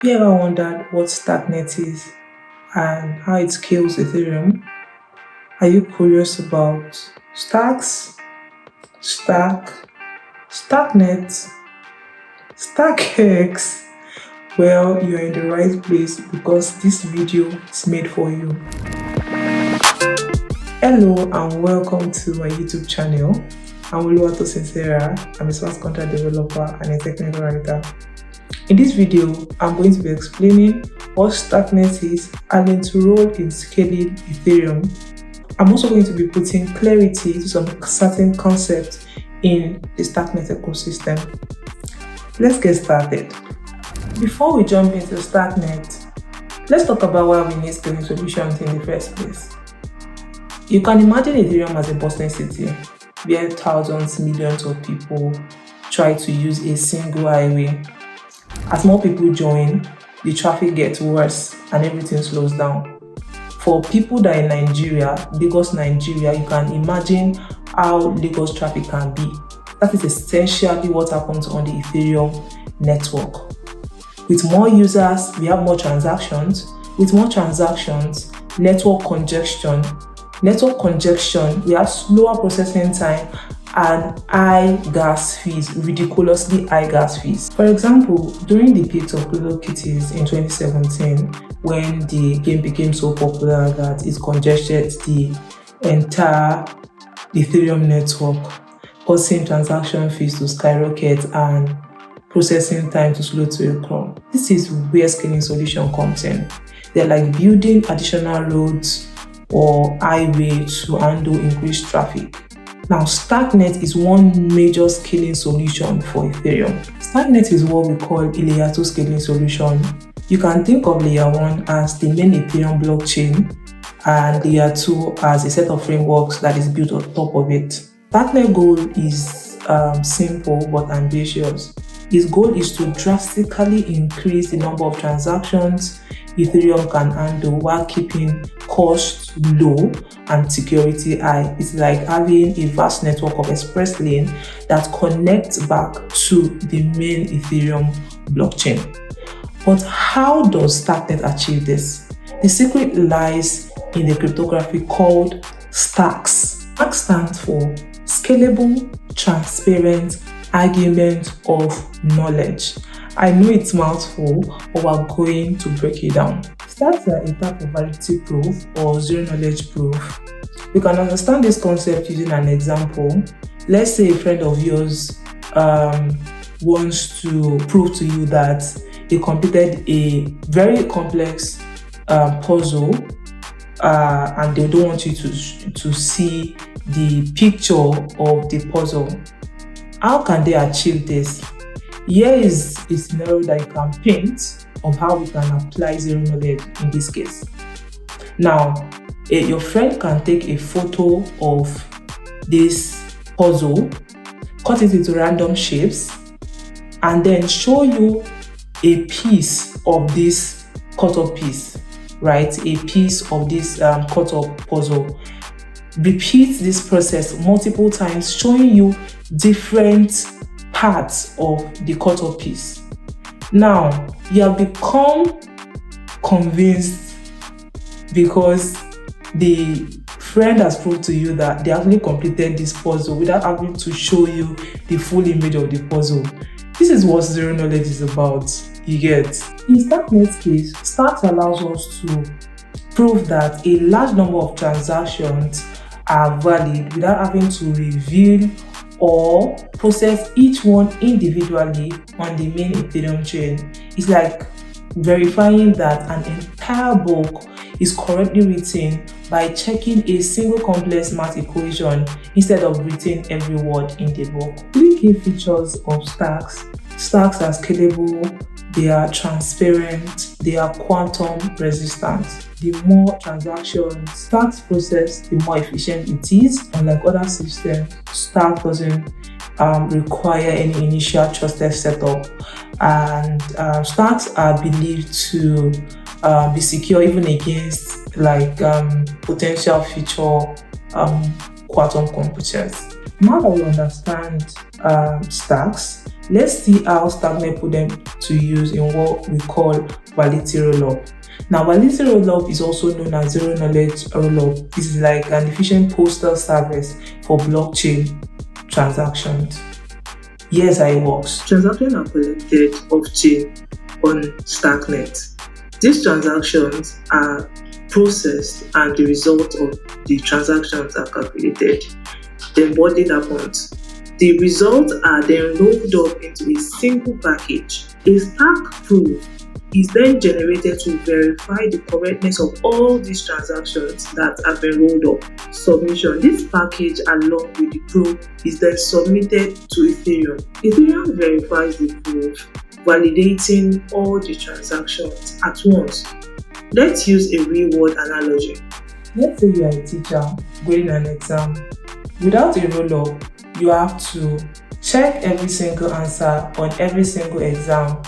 You ever wondered what Starknet is and how it scales Ethereum? Are you curious about Stacks, Stack, Starknet, StackX? Well, you're in the right place because this video is made for you. Hello and welcome to my YouTube channel. I'm Oluwato Sincera. I'm a smart contract developer and a technical writer. In this video, I'm going to be explaining what Starknet is and its role in scaling Ethereum. I'm also going to be putting clarity to some certain concepts in the Starknet ecosystem. Let's get started. Before we jump into Starknet, let's talk about why we need scaling solutions in the first place. You can imagine Ethereum as a bustling city where thousands, millions of people try to use a single highway. As more people join, the traffic gets worse and everything slows down. For people that are in Nigeria, Lagos, Nigeria, you can imagine how Lagos traffic can be. That is essentially what happens on the Ethereum network. With more users, we have more transactions. With more transactions, network congestion. Network congestion, we have slower processing time and high gas fees, ridiculously high gas fees. For example, during the peak of complexities in 2017, when the game became so popular that it congested the entire Ethereum network, causing transaction fees to skyrocket and processing time to slow to a crawl. This is where scaling solution comes in. They're like building additional roads or highway to handle increased traffic. Now, Starknet is one major scaling solution for Ethereum. Starknet is what we call a layer 2 scaling solution. You can think of layer 1 as the main Ethereum blockchain and layer 2 as a set of frameworks that is built on top of it. Starknet goal is simple but ambitious. Its goal is to drastically increase the number of transactions Ethereum can handle while keeping costs low and security high. It's like having a vast network of express lane that connects back to the main Ethereum blockchain. But how does Starknet achieve this? The secret lies in the cryptography called stacks. Stack stands for Scalable, Transparent Argument of Knowledge. I know it's mouthful, but we're going to break it down. Stacks are a type of validity proof or zero knowledge proof. We can understand this concept using an example. Let's say a friend of yours wants to prove to you that they completed a very complex puzzle and they don't want you to see the picture of the puzzle. How can they achieve this? Here is a scenario that you can paint of how we can apply zero knowledge in this case. Now, your friend can take a photo of this puzzle, cut it into random shapes, and then show you a piece of this cut-up piece, right? A piece of this cut-up puzzle. Repeat this process multiple times, showing you different parts of the cut-up piece. Now, you have become convinced because the friend has proved to you that they actually completed this puzzle without having to show you the full image of the puzzle. This is what zero knowledge is about, you get. In Starknet's case, Stacks allows us to prove that a large number of transactions are valid without having to reveal or process each one individually on the main Ethereum chain. It's like verifying that an entire block is correctly written by checking a single complex math equation instead of writing every word in the block. Three key features of Stacks. Stacks are scalable, they are transparent, they are quantum resistant. The more transactions Stacks process, the more efficient it is. Unlike other systems, Stacks doesn't require any initial trusted setup, and Stacks are believed to be secure even against like potential future quantum computers. Now that we understand Stacks, Let's see how Starknet put them to use in what we call validity rollup. Now, validity rollup is also known as zero knowledge rollup. This is like an efficient postal service for blockchain transactions. Here's how it works. Transactions are collected off-chain on Starknet. These transactions are processed and the result of the transactions are calculated. Then what did happen? The results are then rolled up into a single package. A Stark proof is then generated to verify the correctness of all these transactions that have been rolled up. Submission. This package along with the proof is then submitted to Ethereum. Ethereum verifies the proof, validating all the transactions at once. Let's use a real-world analogy. Let's say you are a teacher grading an exam. Without a roll-up, you have to check every single answer on every single exam,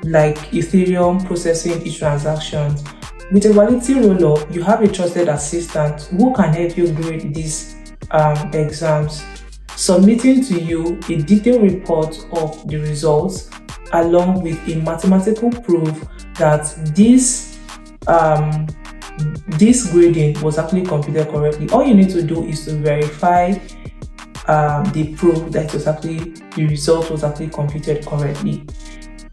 like Ethereum processing each transaction. With a validity roll-up, you have a trusted assistant who can help you grade these exams, submitting to you a detailed report of the results along with a mathematical proof that this grading was actually computed correctly. All you need to do is to verify the proof that the result was actually computed correctly.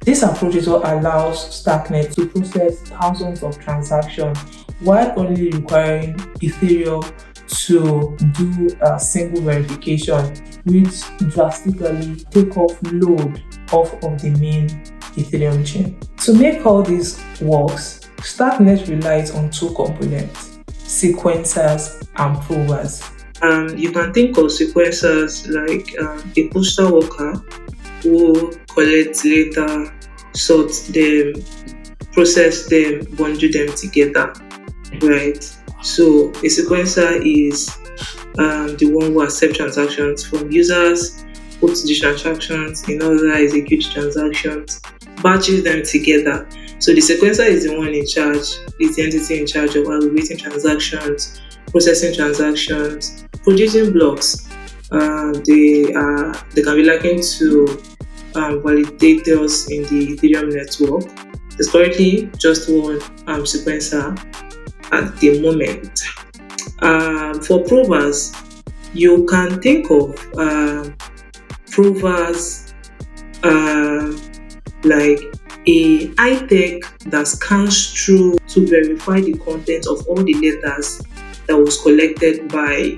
This approach is what allows Starknet to process thousands of transactions while only requiring Ethereum to do a single verification, which drastically take off load off of the main Ethereum chain. To make all this works, Starknet relies on two components: sequencers and provers. You can think of sequencers like a postal worker who collects data, sort them, process them, bundle them together, right? So a sequencer is the one who accepts transactions from users, puts the transactions in order, executes transactions, batches them together. So the sequencer is the one in charge, is the entity in charge of aggregating transactions, processing transactions, producing blocks. They can be likened to validators in the Ethereum network. There's currently just one sequencer at the moment. For provers, you can think of provers like a high-tech that scans through to verify the content of all the letters that was collected by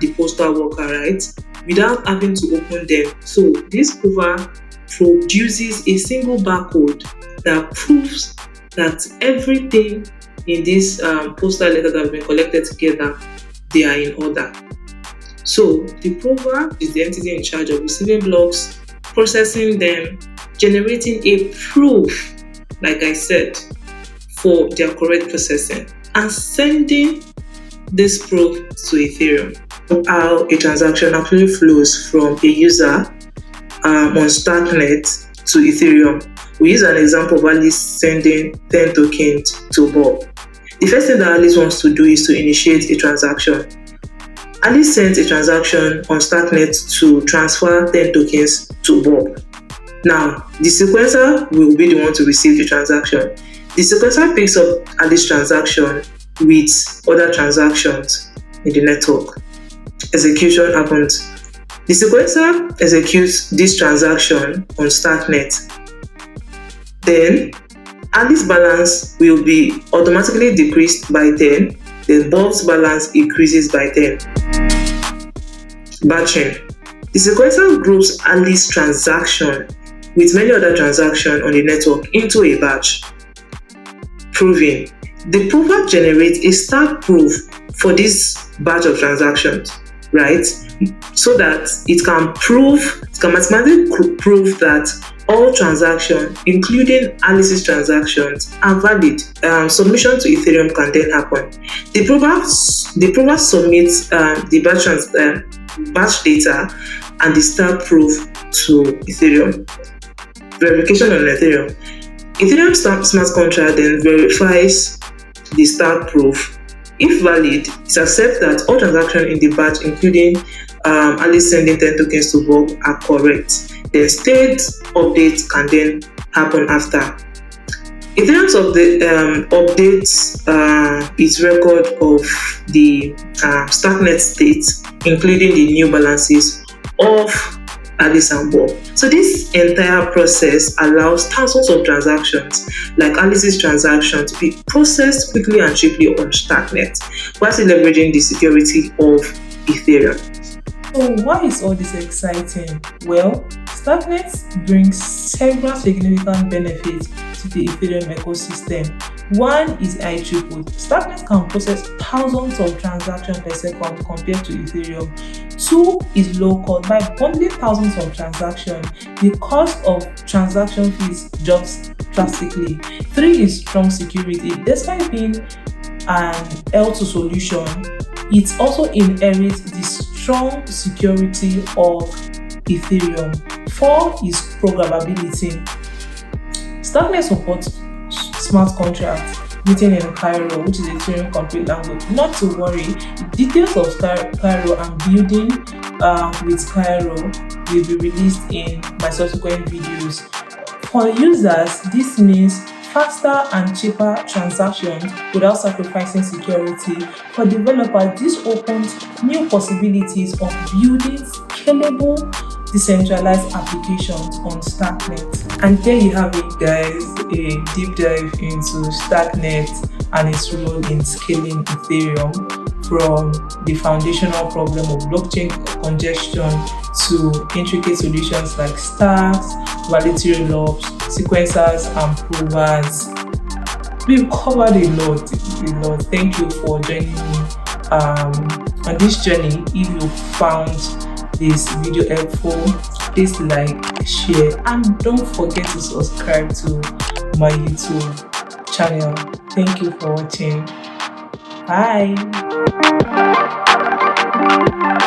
the postal worker, right? Without having to open them. So this prover produces a single barcode that proves that everything in this postal letter that have been collected together, they are in order. So the prover is the entity in charge of receiving blocks, processing them, generating a proof, like I said, for their correct processing, and sending this proof to Ethereum. How a transaction actually flows from a user on Starknet to Ethereum. We use an example of Alice sending 10 tokens to Bob. The first thing that Alice wants to do is to initiate a transaction. Alice sent a transaction on Starknet to transfer 10 tokens to Bob. Now, the sequencer will be the one to receive the transaction. The sequencer picks up Alice's transaction with other transactions in the network. Execution happens. The sequencer executes this transaction on Starknet. Then, Alice's balance will be automatically decreased by 10. Then Bob's balance increases by 10. Batching. The sequencer groups Alice's transaction with many other transactions on the network into a batch. Proving. The prover generates a Stark proof for this batch of transactions, right? So that it can mathematically prove that all transactions, including Alice's transactions, are valid. Submission to Ethereum can then happen. The prover submits the batch data and the Stark proof to Ethereum. Verification on Ethereum. Ethereum smart contract then verifies the Stark proof. If valid, it accepts that all transactions in the batch, including Alice sending 10 tokens to Bob, are correct. Then state updates can then happen after. Ethereum's updates its record of the Starknet state, including the new balances of Alice and Bob. So this entire process allows thousands of transactions, like Alice's transaction, to be processed quickly and cheaply on Starknet, while still leveraging the security of Ethereum. So why is all this exciting? Well, Starknet brings several significant benefits to the Ethereum ecosystem. One is high throughput. Starknet can process thousands of transactions per second compared to Ethereum. Two is low cost. By bundling thousands of transactions, the cost of transaction fees drops drastically. Three is strong security. Despite being an L2 solution, it also inherits the strong security of Ethereum. Four is programmability. Starknet supports smart contracts written in Cairo, which is a Turing complete language. Not to worry, details of Cairo and building with Cairo will be released in my subsequent videos. For users, this means faster and cheaper transactions without sacrificing security. For developers, this opens new possibilities of building scalable, decentralized applications on Starknet. And there you have it, guys, a deep dive into Starknet and its role in scaling Ethereum, from the foundational problem of blockchain congestion to intricate solutions like stacks, validity rollups, sequencers, and provers. We've covered a lot. Thank you for joining me on this journey. If you found this video helpful, please like, share, and don't forget to subscribe to my YouTube channel. Thank you for watching. Bye.